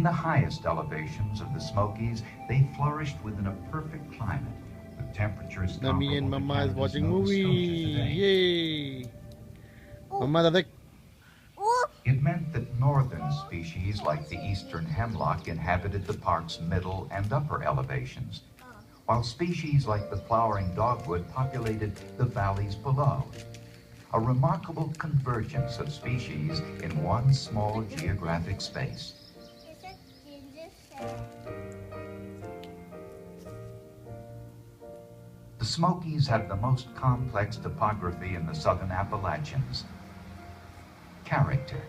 the highest elevations of the Smokies, they flourished within a perfect climate, with temperatures Now me and comparable to Mama is Canada's watching Nova movie. Scotia today. Yay! Mama, that's It meant that northern species like the eastern hemlock inhabited the park's middle and upper elevations, while species like the flowering dogwood populated the valleys below. A remarkable convergence of species in one small geographic space. The Smokies have the most complex topography in the southern Appalachians. Character.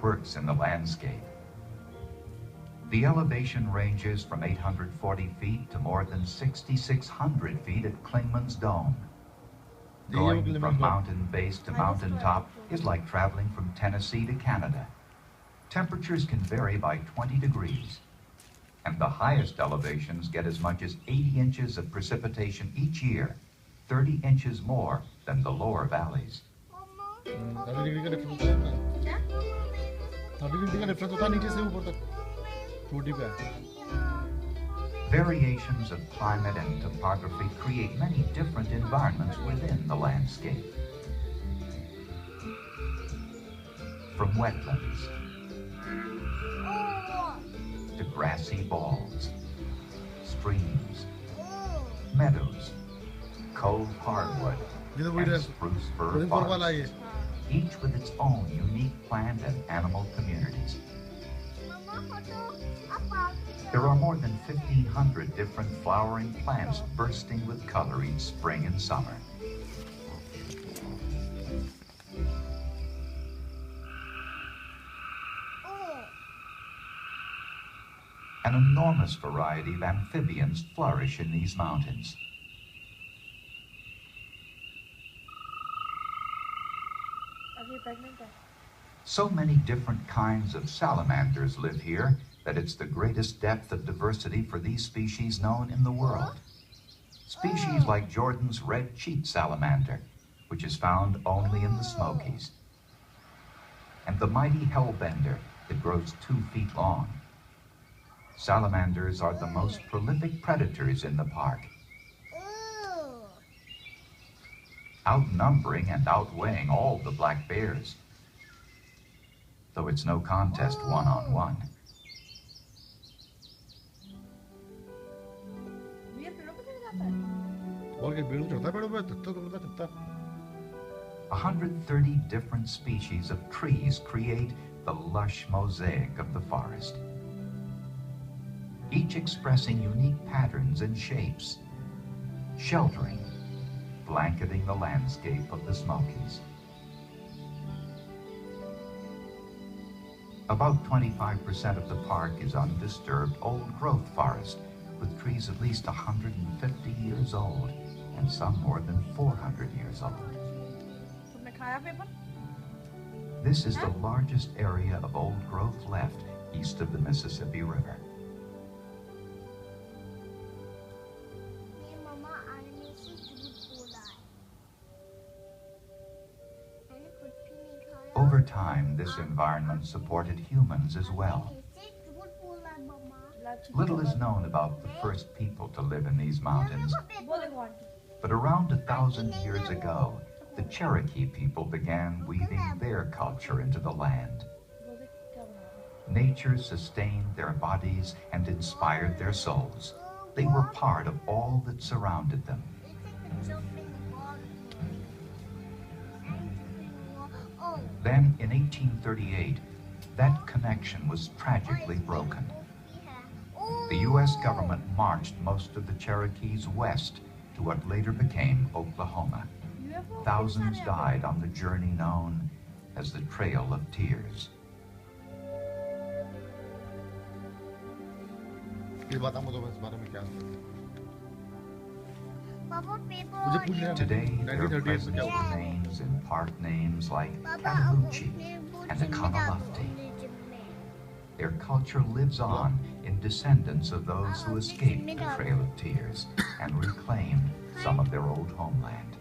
Quirks in the landscape. The elevation ranges from 840 feet to more than 6,600 feet at Clingman's Dome. Going from mountain base to mountaintop is like traveling from Tennessee to Canada. Temperatures can vary by 20 degrees, and the highest elevations get as much as 80 inches of precipitation each year, 30 inches more than the lower valleys. Variations of climate and topography create many different environments within the landscape. From wetlands to grassy balls, streams, meadows, cove hardwood, and spruce fir forests, each with its own unique plant and animal communities. There are more than 1,500 different flowering plants bursting with color each spring and summer. An enormous variety of amphibians flourish in these mountains. So many different kinds of salamanders live here that it's the greatest depth of diversity for these species known in the world. Species like Jordan's red-cheeked salamander, which is found only in the Smokies, and the mighty hellbender that grows 2 feet long. Salamanders are the most prolific predators in the park, outnumbering and outweighing all the black bears, though it's no contest one-on-one. Okay, 130 different species of trees create the lush mosaic of the forest, each expressing unique patterns and shapes, sheltering, blanketing the landscape of the Smokies. About 25% of the park is undisturbed old-growth forest, with trees at least 150 years old, and some more than 400 years old. This is the largest area of old growth left east of the Mississippi River. Over time, this environment supported humans as well. Little is known about the first people to live in these mountains, but around 1,000 years ago, the Cherokee people began weaving their culture into the land. Nature sustained their bodies and inspired their souls. They were part of all that surrounded them. Then, in 1838, that connection was tragically broken. The U.S. government marched most of the Cherokees west to what later became Oklahoma. Thousands died on the journey known as the Trail of Tears. Today, their presence remains in park names like Chattahoochee and Econolofty. Their culture lives on in descendants of those who escaped the Trail of Tears and reclaimed some of their old homeland.